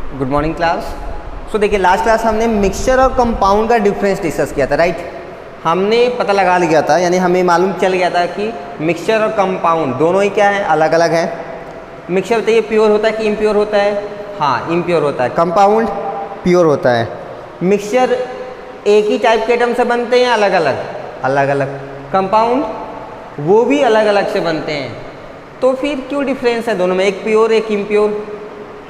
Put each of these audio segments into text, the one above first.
Good morning class. So देखिए last class हमने mixture और कंपाउंड का डिफरेंस डिस्कस किया था, राइट। हमने पता लगा लिया था, यानी हमें मालूम चल गया था कि मिक्सचर और कंपाउंड दोनों ही क्या है, अलग अलग है। मिक्सचर बताइए प्योर होता है कि इम्प्योर होता है? हाँ, इम्प्योर होता है। कंपाउंड प्योर होता है। मिक्सचर एक ही टाइप के आइटम से बनते हैं, अलग अलग? अलग अलग। कंपाउंड वो भी अलग अलग से बनते हैं। तो फिर क्यों डिफरेंस है दोनों में, एक प्योर एक इम्प्योर?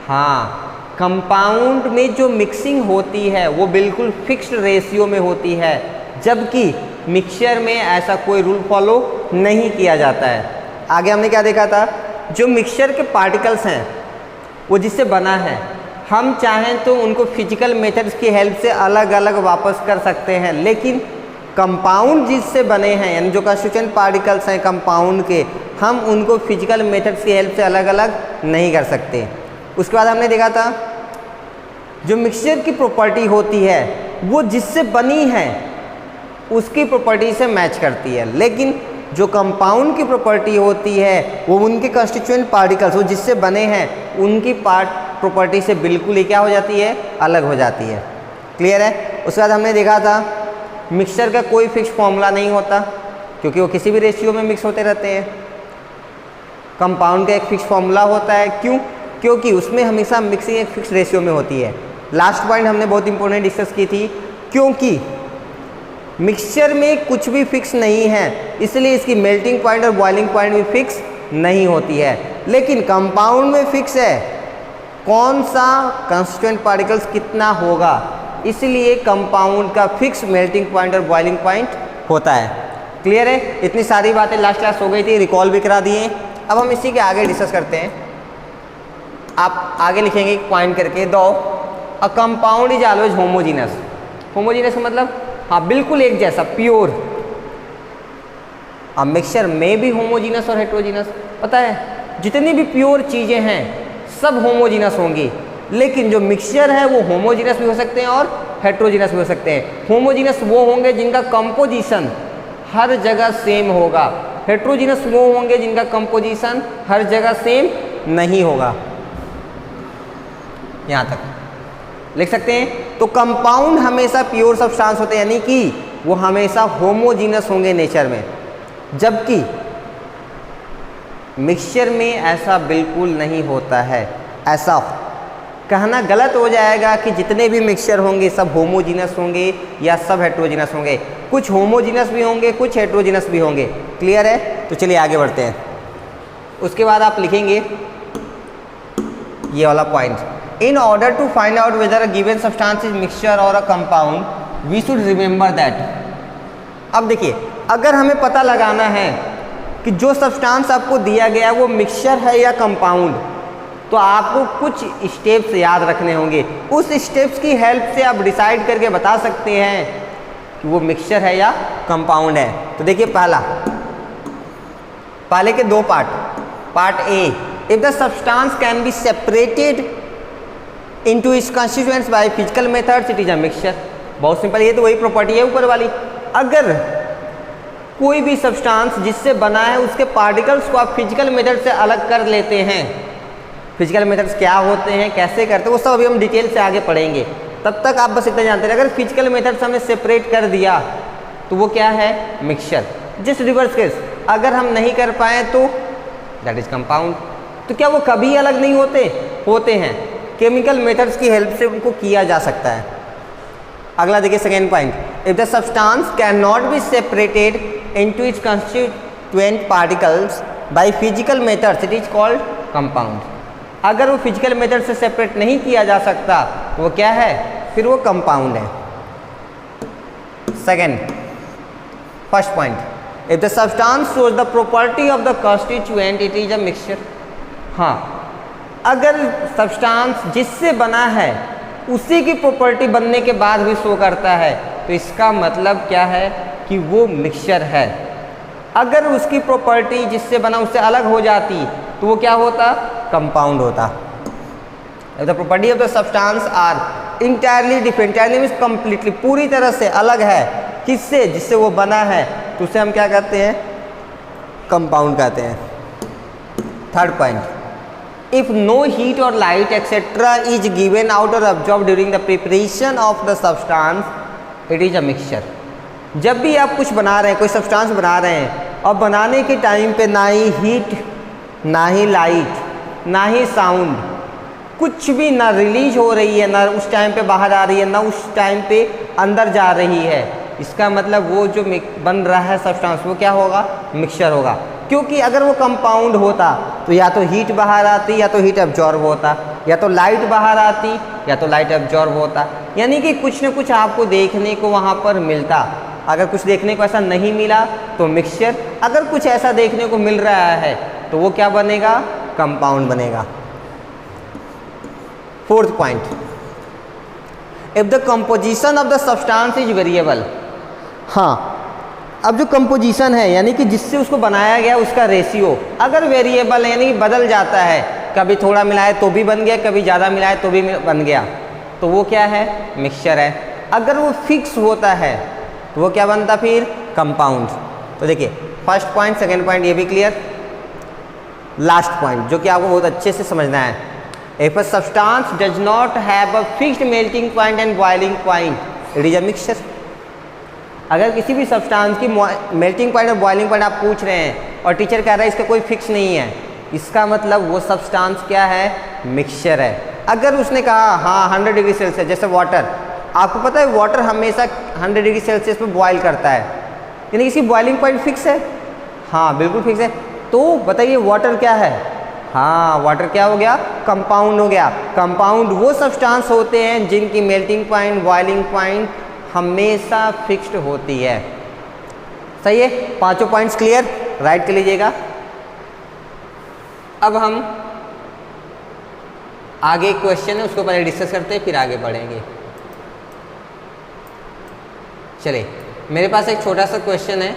हाँ, कंपाउंड में जो मिक्सिंग होती है वो बिल्कुल फिक्स्ड रेशियो में होती है, जबकि मिक्सचर में ऐसा कोई रूल फॉलो नहीं किया जाता है। आगे हमने क्या देखा था, जो मिक्सचर के पार्टिकल्स हैं वो जिससे बना है, हम चाहें तो उनको फिजिकल मेथड्स की हेल्प से अलग अलग वापस कर सकते हैं, लेकिन कंपाउंड जिससे बने हैं, यानी जो कंस्टिट्यूएंट पार्टिकल्स हैं कंपाउंड के, हम उनको फिजिकल मेथड्स की हेल्प से अलग अलग नहीं कर सकते। उसके बाद हमने देखा था जो मिक्सचर की प्रॉपर्टी होती है वो जिससे बनी है उसकी प्रॉपर्टी से मैच करती है, लेकिन जो कंपाउंड की प्रॉपर्टी होती है वो उनके कंस्टिट्यूएंट पार्टिकल्स, वो जिससे बने हैं उनकी प्रॉपर्टी से बिल्कुल ही क्या हो जाती है, अलग हो जाती है। क्लियर है? उसके बाद हमने देखा था मिक्सचर का कोई फिक्स फॉर्मूला नहीं होता, क्योंकि वो किसी भी रेशियो में मिक्स होते रहते हैं। कंपाउंड का एक फिक्स फॉर्मूला होता है, क्यों? क्योंकि उसमें हमेशा मिक्सिंग एक फिक्स रेशियो में होती है। लास्ट पॉइंट हमने बहुत इंपॉर्टेंट डिस्कस की थी, क्योंकि मिक्सचर में कुछ भी फिक्स नहीं है, इसलिए इसकी मेल्टिंग पॉइंट और बॉइलिंग पॉइंट भी फिक्स नहीं होती है। लेकिन कंपाउंड में फिक्स है कौन सा कंस्टिट्यूएंट पार्टिकल्स कितना होगा, इसलिए कंपाउंड का फिक्स मेल्टिंग पॉइंट और बॉइलिंग पॉइंट होता है। क्लियर है? इतनी सारी बातें लास्ट क्लास हो गई थी, रिकॉल भी करा दिए। अब हम इसी के आगे डिस्कस करते हैं। आप आगे लिखेंगे एक पॉइंट करके, दो a compound is always homogeneous. Homogeneous का मतलब हाँ बिल्कुल एक जैसा, प्योर। अब मिक्सचर में भी होमोजीनस और हेट्रोजीनस, पता है जितनी भी प्योर चीज़ें हैं सब होमोजीनस होंगी, लेकिन जो मिक्सचर है वो होमोजीनस भी हो सकते हैं और हेट्रोजीनस भी हो सकते हैं। होमोजीनस वो होंगे जिनका कंपोजिशन हर जगह सेम होगा, हेट्रोजीनस वो होंगे जिनका कंपोजिशन हर जगह सेम नहीं होगा। यहाँ तक लिख सकते हैं। तो कंपाउंड हमेशा प्योर सब्सटेंस होते हैं, यानी कि वो हमेशा होमोजीनस होंगे नेचर में, जबकि मिक्सचर में ऐसा बिल्कुल नहीं होता है। ऐसा कहना गलत हो जाएगा कि जितने भी मिक्सचर होंगे सब होमोजीनस होंगे या सब हेट्रोजीनस होंगे। कुछ होमोजीनस भी होंगे, कुछ हेट्रोजीनस भी होंगे। क्लियर है? तो चलिए आगे बढ़ते हैं। उसके बाद आप लिखेंगे ये वाला point, in order to find out whether a given substance is mixture or a compound we should remember that। अब देखिए, अगर हमें पता लगाना है कि जो सब्सटेंस आपको दिया गया वो मिक्सचर है या कंपाउंड, तो आपको कुछ स्टेप्स याद रखने होंगे। उस स्टेप्स की हेल्प से आप डिसाइड करके बता सकते हैं कि वो मिक्सचर है या कंपाउंड है। तो देखिए पहले के दो part A, if the substance can be separated into its constituents by physical methods it is a mixture। बहुत सिंपल, ये तो वही प्रॉपर्टी है ऊपर वाली। अगर कोई भी सब्सटेंस जिससे बना है उसके पार्टिकल्स को आप फिजिकल मेथड से अलग कर लेते हैं, फिजिकल मेथड्स क्या होते हैं, कैसे करते हैं, वो सब अभी हम डिटेल से आगे पढ़ेंगे। तब तक आप बस इतना जानते हैं, अगर फिजिकल मेथड से हमने सेपरेट कर दिया तो वो क्या है, मिक्सचर। जिस रिवर्स केस अगर हम नहीं कर पाए तो दैट इज कंपाउंड। तो क्या वो कभी अलग नहीं होते हैं, केमिकल मेथड्स की हेल्प से उनको किया जा सकता है। अगला देखिए second point, if the substance can not be separated into its constituent particles by physical methods it is called compound. अगर वो फिजिकल मेथड से सेपरेट नहीं किया जा सकता तो वो क्या है, फिर वो कंपाउंड है। First point, if the substance shows the property of the constituent it is a mixture. हाँ, अगर सब्सटेंस जिससे बना है उसी की प्रॉपर्टी बनने के बाद भी शो करता है तो इसका मतलब क्या है कि वो मिक्सचर है। अगर उसकी प्रॉपर्टी जिससे बना उससे अलग हो जाती तो वो क्या होता, कंपाउंड होता। The property of the substance are entirely different, entirely means completely, पूरी तरह से अलग है किससे, जिससे वो बना है, तो उसे हम क्या कहते हैं, कंपाउंड कहते हैं। Third point, if no heat और light etcetera is given out और absorb during the preparation of the substance, it is a mixture. जब भी आप कुछ बना रहे हैं, कोई सब्सटेंस बना रहे हैं और बनाने के टाइम पे ना ही हीट, ना ही लाइट, ना ही साउंड, कुछ भी ना रिलीज हो रही है, ना उस टाइम पे बाहर आ रही है, ना उस टाइम पे अंदर जा रही है, इसका मतलब वो जो बन रहा है सब्सटेंस वो क्या होगा? मिक्सचर होगा। क्योंकि अगर वो कंपाउंड होता तो या तो हीट बाहर आती, या तो हीट एब्जॉर्ब होता, या तो लाइट बाहर आती, या तो लाइट एब्जॉर्ब होता। यानी कि कुछ न कुछ आपको देखने को वहाँ पर मिलता। अगर कुछ देखने को ऐसा नहीं मिला तो मिक्सचर, अगर कुछ ऐसा देखने को मिल रहा है तो वो क्या बनेगा? कंपाउंड बनेगा। Fourth point, if the composition of the substance is variable. हाँ, अब जो कंपोजिशन है यानी कि जिससे उसको बनाया गया उसका रेशियो अगर वेरिएबल है, यानी कि बदल जाता है, कभी थोड़ा मिलाए तो भी बन गया, कभी ज़्यादा मिलाए तो भी बन गया, तो वो क्या है? मिक्सचर है। अगर वो फिक्स होता है तो वो क्या बनता फिर? कंपाउंड। तो देखिए फर्स्ट पॉइंट, सेकेंड पॉइंट ये भी क्लियर। लास्ट पॉइंट जो कि आपको बहुत अच्छे से समझना है, if a substance does not have a fixed melting point and boiling point, it is a mixture. अगर किसी भी सब्सटेंस की मेल्टिंग पॉइंट और बॉइलिंग पॉइंट आप पूछ रहे हैं और टीचर कह रहा है इसका कोई फिक्स नहीं है, इसका मतलब वो सब्सटेंस क्या है? मिक्सचर है। अगर उसने कहा हाँ 100 डिग्री सेल्सियस, जैसे वाटर, आपको पता है वाटर हमेशा 100 डिग्री सेल्सियस पे बॉयल करता है, यानी इसकी बॉइलिंग पॉइंट फिक्स है। हाँ बिल्कुल फिक्स है। तो बताइए वाटर क्या है? हाँ वाटर क्या हो गया? कंपाउंड हो गया। कंपाउंड वो सब्सटेंस होते हैं जिनकी मेल्टिंग पॉइंट, बॉइलिंग पॉइंट हमेशा फिक्स्ड होती है। सही है? पांचों पॉइंट्स क्लियर? राइट कर लीजिएगा। अब हम आगे क्वेश्चन है उसको पहले डिस्कस करते हैं, फिर आगे बढ़ेंगे। चलिए मेरे पास एक छोटा सा क्वेश्चन है।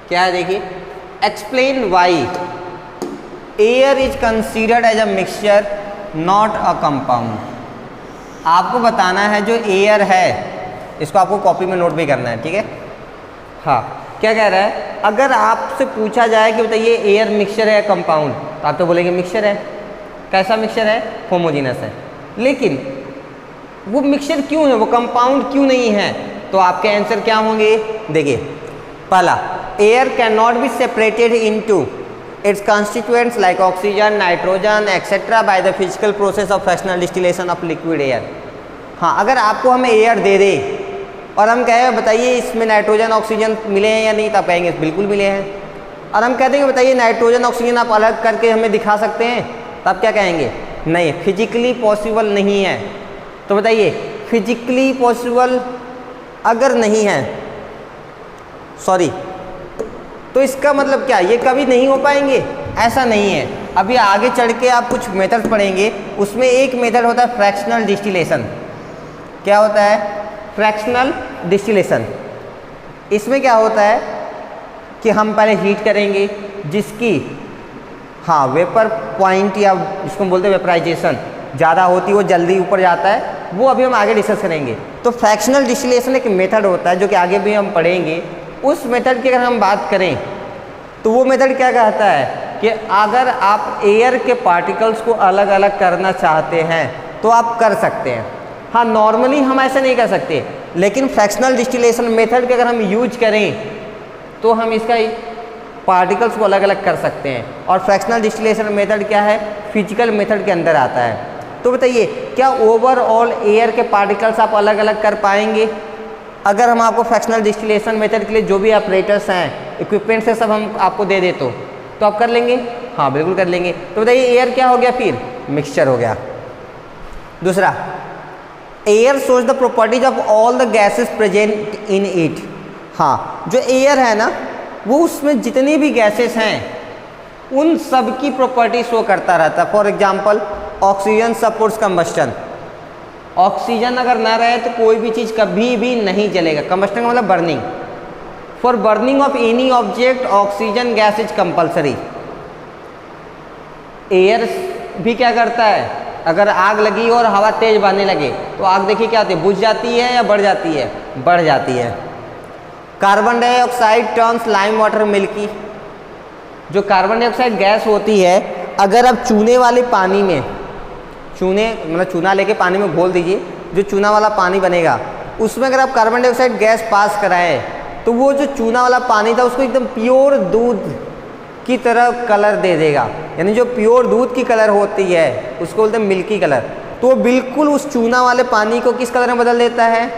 क्या है देखिए, explain why air is considered as a mixture not a compound. आपको बताना है जो एयर है, इसको आपको कॉपी में नोट भी करना है, ठीक है? हाँ, क्या कह रहा है? अगर आपसे पूछा जाए कि बताइए एयर मिक्सचर है या कंपाउंड, तो आप तो बोलेंगे मिक्सचर है। कैसा मिक्सचर है? होमोजीनस है। लेकिन वो मिक्सचर क्यों है, वो कंपाउंड क्यों नहीं है? तो आपके आंसर क्या होंगे? देखिए, पहला, air can not be separated into its constituents like oxygen, nitrogen etcetera by the physical process of fractional distillation of liquid air. हाँ, अगर आपको हमें एयर दे दे और हम कहें बताइए इसमें नाइट्रोजन ऑक्सीजन मिले हैं या नहीं, तो आप कहेंगे बिल्कुल मिले हैं। और हम कहते हैं कि बताइए नाइट्रोजन ऑक्सीजन आप अलग करके हमें दिखा सकते हैं, तो आप क्या कहेंगे? नहीं, फिजिकली पॉसिबल नहीं है। तो बताइए फिजिकली पॉसिबल अगर नहीं है, सॉरी, तो इसका मतलब क्या? ये कभी नहीं हो पाएंगे? ऐसा नहीं है। अभी आगे चढ़ के आप कुछ मेथड पढ़ेंगे, उसमें एक मेथड होता है फ्रैक्शनल डिस्टिलेशन। क्या होता है? Fractional distillation. इसमें क्या होता है कि हम पहले हीट करेंगे, जिसकी हाँ वेपर पॉइंट या जिसको हम बोलते हैं वेपराइजेशन ज़्यादा होती है, वो जल्दी ऊपर जाता है, वो अभी हम आगे डिस्कस करेंगे। तो फ्रैक्शनल डिस्टिलेशन एक मेथड होता है जो कि आगे भी हम पढ़ेंगे। उस मेथड की अगर हम बात करें तो वो मेथड क्या कहता है कि अगर आप एयर के पार्टिकल्स को अलग अलग करना चाहते हैं तो आप कर सकते हैं। हाँ, नॉर्मली हम ऐसे नहीं कर सकते, लेकिन फ्रैक्शनल डिस्टिलेशन मेथड के अगर हम यूज करें तो हम इसका पार्टिकल्स को अलग अलग कर सकते हैं। और फ्रैक्शनल डिस्टिलेशन मेथड क्या है? फिजिकल मेथड के अंदर आता है। तो बताइए क्या ओवरऑल एयर के पार्टिकल्स आप अलग अलग कर पाएंगे? अगर हम आपको फ्रैक्शनल डिस्टिलेशन मेथड के लिए जो भी ऑपरेटर्स हैं, इक्विपमेंट्स है, सब हम आपको दे दे तो आप कर लेंगे? हाँ बिल्कुल कर लेंगे। तो बताइए एयर क्या हो गया फिर? मिक्सचर हो गया। दूसरा, air shows the properties of all the gases present in it. हाँ, जो एयर है ना, वो उसमें जितनी भी गैसेस हैं उन सब की प्रॉपर्टी शो करता रहता है। For example oxygen supports combustion. Oxygen अगर ना रहे तो कोई भी चीज़ कभी भी नहीं जलेगा। कंबस्टन का मतलब burning. For burning of any object oxygen gas is compulsory. Air भी क्या करता है? अगर आग लगी और हवा तेज बहने लगे तो आग देखिए क्या होती है? बुझ जाती है या बढ़ जाती है? बढ़ जाती है। Carbon dioxide turns lime water milky. जो कार्बन डाइऑक्साइड गैस होती है, अगर आप चूने वाले पानी में चूना लेके पानी में घोल दीजिए, जो चूना वाला पानी बनेगा उसमें अगर आप कार्बन डाइऑक्साइड गैस पास कराएं तो वो जो चूना वाला पानी था उसको एकदम प्योर दूध की तरह कलर दे देगा। यानी जो प्योर दूध की कलर होती है उसको बोलते हैं मिल्की कलर। तो वो बिल्कुल उस चूना वाले पानी को किस कलर में बदल देता है?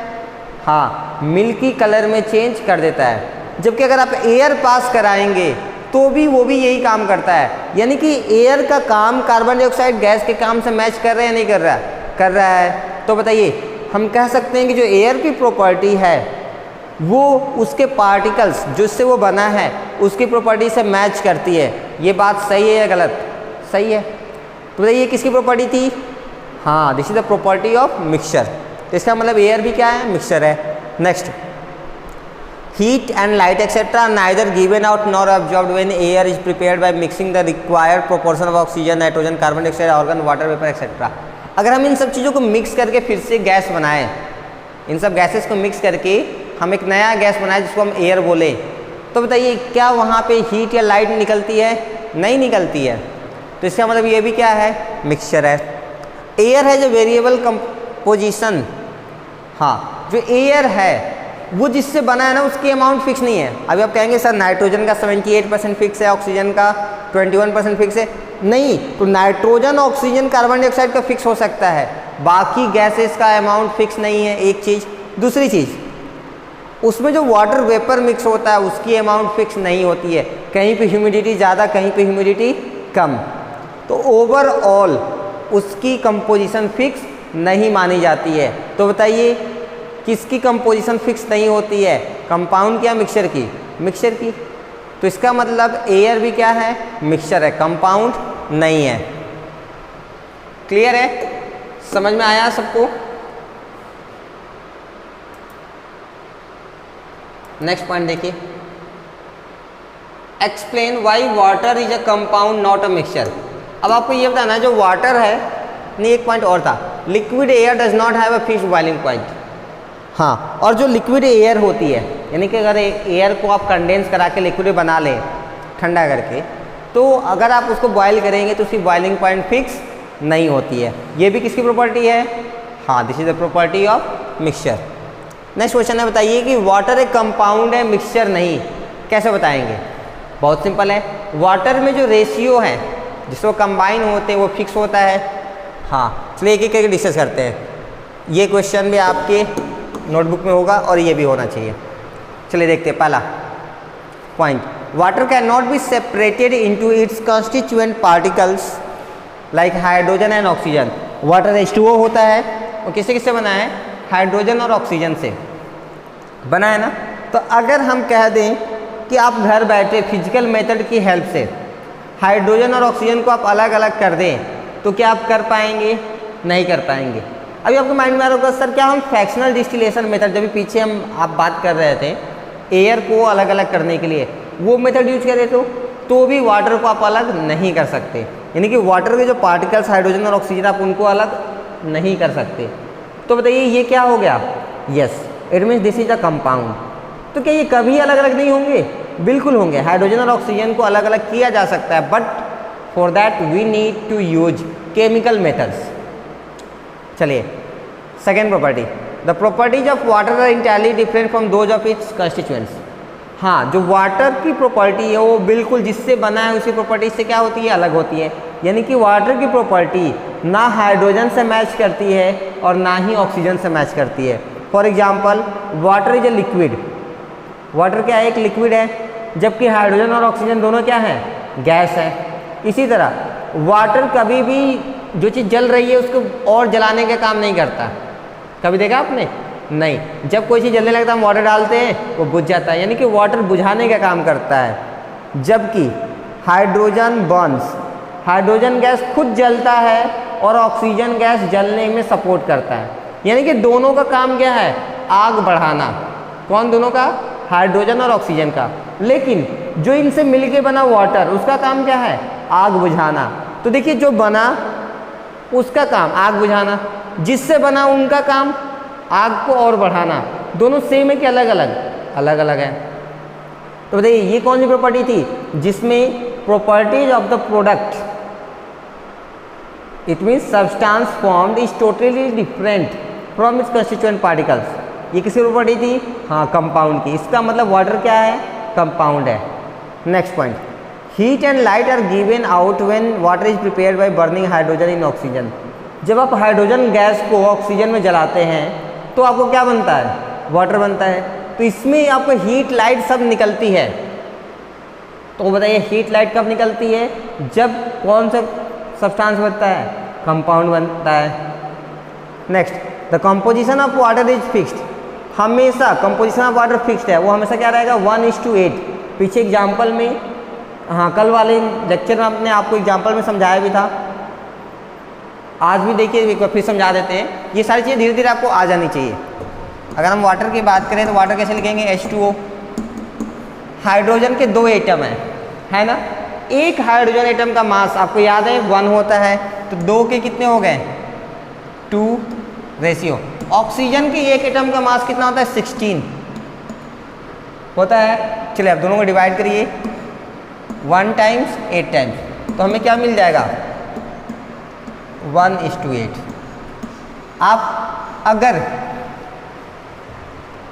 हाँ, मिल्की कलर में चेंज कर देता है। जबकि अगर आप एयर पास कराएंगे तो भी वो भी यही काम करता है। यानी कि एयर का काम कार्बन डाइऑक्साइड गैस के काम से मैच कर रहा है या नहीं कर रहा है? कर रहा है। तो बताइए, हम कह सकते हैं कि जो एयर की प्रॉपर्टी है वो उसके पार्टिकल्स जिससे वो बना है उसकी प्रॉपर्टी से मैच करती है। ये बात सही है या गलत? सही है। तो बताइए किसकी प्रॉपर्टी थी? हाँ, this is the property of mixture. तो इसका मतलब एयर भी क्या है? मिक्सचर है। Next, heat and light etc. are neither given out nor absorbed when air is prepared by mixing the required proportion of oxygen, nitrogen, carbon dioxide, argon, water vapor etc. अगर हम इन सब चीज़ों को mix करके फिर से gas बनाएं, इन सब गैसेस को मिक्स करके हम एक नया गैस बनाएं जिसको हम एयर बोले, तो बताइए क्या वहाँ पे हीट या लाइट निकलती है? नहीं निकलती है। तो इसका मतलब ये भी क्या है? मिक्सचर है। एयर है जो वेरिएबल कंपोजिशन, हाँ, जो एयर है वो जिससे बना है ना उसकी अमाउंट फिक्स नहीं है। अभी आप कहेंगे सर नाइट्रोजन का 78% फिक्स है, ऑक्सीजन का 21% फिक्स है। नहीं, तो नाइट्रोजन, ऑक्सीजन, कार्बन डाइऑक्साइड का फिक्स हो सकता है, बाकी गैसेस का अमाउंट फिक्स नहीं है। एक चीज़। दूसरी चीज़, उसमें जो वाटर वेपर मिक्स होता है उसकी अमाउंट फिक्स नहीं होती है। कहीं पे ह्यूमिडिटी ज़्यादा, कहीं पे ह्यूमिडिटी कम। तो ओवरऑल उसकी कंपोजिशन फिक्स नहीं मानी जाती है। तो बताइए किसकी कंपोजिशन फिक्स नहीं होती है? कंपाउंड की या मिक्सचर की? मिक्सचर की। तो इसका मतलब एयर भी क्या है? मिक्सचर है, कंपाउंड नहीं है। क्लियर है? समझ में आया सबको? नेक्स्ट पॉइंट देखिए, explain why water is a compound not a mixture. अब आपको ये बताना है जो वाटर है, नहीं एक पॉइंट और था, liquid air does not have a fixed boiling point. हाँ, और जो लिक्विड एयर होती है, यानी कि अगर एयर को आप कंडेंस करा के लिक्विड बना लें ठंडा करके, तो अगर आप उसको बॉयल करेंगे तो उसकी बॉइलिंग पॉइंट फिक्स नहीं होती है। ये भी किसकी प्रॉपर्टी है? हाँ, this is the property of mixture. Next question है, बताइए कि वाटर एक कंपाउंड है, मिक्सचर नहीं। कैसे बताएंगे? बहुत सिंपल है। वाटर में जो रेशियो है जिसको कंबाइन होते हैं वो फिक्स होता है। हाँ, चलिए एक एक करके डिस्कस करते हैं। ये क्वेश्चन भी आपके नोटबुक में होगा और ये भी होना चाहिए। चलिए देखते हैं पहला point, water can not be separated into its constituent particles like hydrogen and oxygen. Water H2O होता है, और किससे किससे बना है? हाइड्रोजन और ऑक्सीजन से बना है ना। तो अगर हम कह दें कि आप घर बैठे फिजिकल मेथड की हेल्प से हाइड्रोजन और ऑक्सीजन को आप अलग अलग कर दें, तो क्या आप कर पाएंगे? नहीं कर पाएंगे। अभी आपके माइंड में आ रहा होगा सर क्या हम फ्रैक्शनल डिस्टिलेशन मेथड, जब पीछे हम आप बात कर रहे थे एयर को अलग अलग करने के लिए, वो मेथड यूज करें तो भी वाटर को आप अलग नहीं कर सकते। यानी कि वाटर के जो पार्टिकल्स हाइड्रोजन और ऑक्सीजन आप उनको अलग नहीं कर सकते। तो बताइए ये क्या हो गया? Yes, it means this is a compound. तो क्या ये कभी अलग अलग नहीं होंगे? बिल्कुल होंगे। हाइड्रोजन और ऑक्सीजन को अलग अलग किया जा सकता है, but for that we need to use chemical methods. चलिए second property, the properties of water are entirely different from those of its constituents. हाँ, जो वाटर की प्रॉपर्टी है वो बिल्कुल जिससे बना है उसकी प्रॉपर्टी से क्या होती है? अलग होती है। यानी कि वाटर की प्रॉपर्टी ना हाइड्रोजन से मैच करती है और ना ही ऑक्सीजन से मैच करती है। For example, water is a liquid. Water क्या है? एक लिक्विड है, जबकि हाइड्रोजन और ऑक्सीजन दोनों क्या है? गैस है। इसी तरह वाटर कभी भी जो चीज़ जल रही है उसको और जलाने का काम नहीं करता। कभी देखा आपने? नहीं। जब कोई चीज़ जलने लगता है हम वाटर डालते हैं वो बुझ जाता है, यानी कि वाटर बुझाने का काम करता है। जबकि हाइड्रोजन बर्न्स, हाइड्रोजन गैस खुद जलता है और ऑक्सीजन गैस जलने में सपोर्ट करता है। यानी कि दोनों का काम क्या है? आग बढ़ाना। कौन दोनों का? हाइड्रोजन और ऑक्सीजन का। लेकिन जो इनसे मिलके बना वाटर, उसका काम क्या है? आग बुझाना। तो देखिए जो बना उसका काम आग बुझाना, जिससे बना उनका काम आग को और बढ़ाना। दोनों सेम है कि अलग अलग? अलग अलग है। तो बताइए ये कौन सी प्रॉपर्टी थी जिसमें properties of the product it means substance formed is totally different from its constituent particles. ये किसकी प्रॉपर्टी थी? हाँ, कंपाउंड की। इसका मतलब वाटर क्या है? कंपाउंड है। Next point, heat and light are given out when water is prepared by burning hydrogen in oxygen. जब आप हाइड्रोजन गैस को ऑक्सीजन में जलाते हैं तो आपको क्या बनता है? वाटर बनता है। तो इसमें आपको हीट लाइट सब निकलती है। तो बताइए हीट लाइट कब निकलती है? जब कौन सा सब्सटेंस बनता है? कंपाउंड बनता है। Next, the composition of water is fixed. हमेशा कंपोजिशन ऑफ वाटर फिक्स्ड है, वो हमेशा क्या रहेगा? 1:8। पीछे एग्जाम्पल में, हाँ कल वाले लेक्चर में हमने आपको एग्जाम्पल में समझाया भी था, आज भी देखिए एक बार फिर समझा देते हैं। ये सारी चीज़ें धीरे धीरे आपको आ जानी चाहिए। अगर हम वाटर की बात करें तो वाटर कैसे लिखेंगे? H2O। हाइड्रोजन के 2 एटम है ना? एक हाइड्रोजन एटम का मास आपको याद है 1 होता है, तो 2 के कितने हो गए? 2 रेशियो। ऑक्सीजन के एक एटम का मास कितना होता है? 16 होता है। चलिए अब दोनों को डिवाइड करिए, 1 टाइम्स 8 टाइम्स, तो हमें क्या मिल जाएगा? 1:8। आप अगर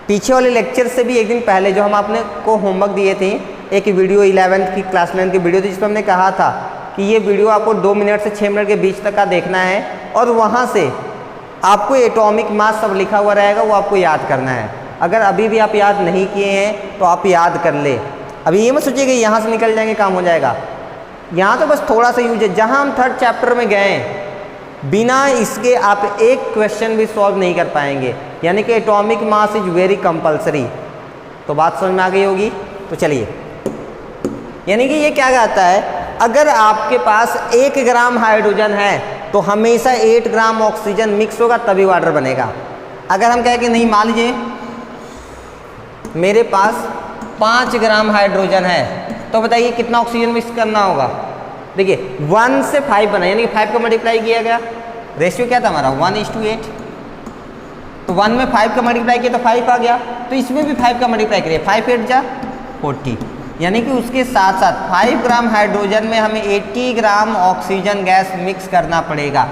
पीछे वाले लेक्चर से भी एक दिन पहले जो हम आपने को होमवर्क दिए थे, एक वीडियो 11th की क्लास 11th की वीडियो थी जिसमें हमने कहा था कि ये वीडियो आपको 2 मिनट से 6 मिनट के बीच तक का देखना है और वहाँ से आपको एटॉमिक मास सब लिखा हुआ रहेगा, वो आपको याद करना है। अगर अभी भी आप याद नहीं किए हैं तो आप याद कर ले। अभी ये मत सोचिए कि यहाँ से निकल जाएंगे काम हो जाएगा। यहाँ तो बस थोड़ा सा यूज है। जहाँ हम 3rd चैप्टर में गए बिना इसके आप एक क्वेश्चन भी सॉल्व नहीं कर पाएंगे, यानी कि atomic mass is very compulsory. तो बात समझ में आ गई होगी। तो चलिए, यानी कि ये क्या कहता है, अगर आपके पास 1 ग्राम हाइड्रोजन है तो हमेशा 8 ग्राम ऑक्सीजन मिक्स होगा तभी वाटर बनेगा। अगर हम कहें कि नहीं, मान लीजिए मेरे पास 5 ग्राम हाइड्रोजन है, तो बताइए कितना ऑक्सीजन मिक्स करना होगा? देखिए 1 से 5 बना, यानी कि 5 का मल्टीप्लाई किया गया। रेशियो क्या था हमारा? 1:8। तो 1 में 5 का मल्टीप्लाई किया तो 5 आ गया, तो इसमें भी 5 का मल्टीप्लाई करिए, 5 8 जा 40। यानी कि उसके साथ साथ 5 ग्राम हाइड्रोजन में हमें 80 ग्राम ऑक्सीजन गैस मिक्स करना पड़ेगा,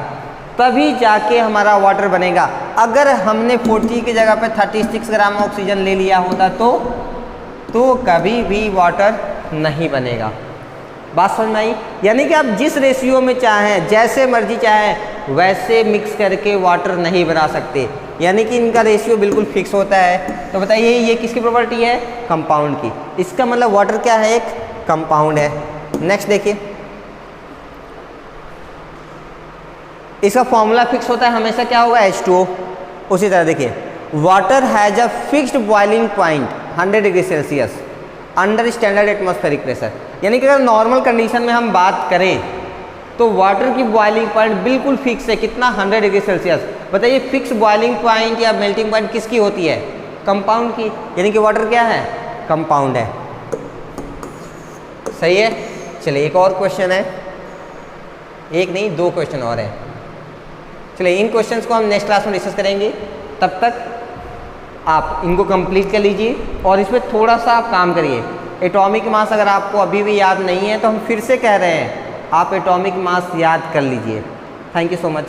तभी जाके हमारा वाटर बनेगा। अगर हमने 40 की जगह पे 36 ग्राम ऑक्सीजन ले लिया होता तो कभी भी वाटर नहीं बनेगा। बात समझ में आई? यानी कि आप जिस रेशियो में चाहें, जैसे मर्जी चाहें वैसे मिक्स करके वाटर नहीं बना सकते, यानी कि इनका रेशियो बिल्कुल फिक्स होता है। तो बताइए ये किसकी प्रॉपर्टी है? कंपाउंड की। इसका मतलब वाटर क्या है? एक कंपाउंड है। नेक्स्ट देखिए, इसका फॉर्मूला फिक्स होता है हमेशा, क्या होगा? H2O। उसी तरह देखिए, water has a fixed boiling point 100 degree Celsius under standard atmospheric pressure. यानी कि अगर नॉर्मल कंडीशन में हम बात करें तो वाटर की बॉइलिंग पॉइंट बिल्कुल फिक्स है, कितना? 100 डिग्री सेल्सियस। बताइए फिक्स बॉइलिंग पॉइंट या मेल्टिंग पॉइंट किसकी होती है? कंपाउंड की। यानी कि वाटर क्या है? कंपाउंड है। सही है। चलिए एक और क्वेश्चन है, एक नहीं 2 क्वेश्चन और है। चलिए इन क्वेश्चंस को हम नेक्स्ट क्लास में डिस्कस करेंगे। तब तक आप इनको कंप्लीट कर लीजिए और इसमें थोड़ा सा आप काम करिए। एटॉमिक मास अगर आपको अभी भी याद नहीं है तो हम फिर से कह रहे हैं, आप एटॉमिक मास याद कर लीजिए। Thank you so much.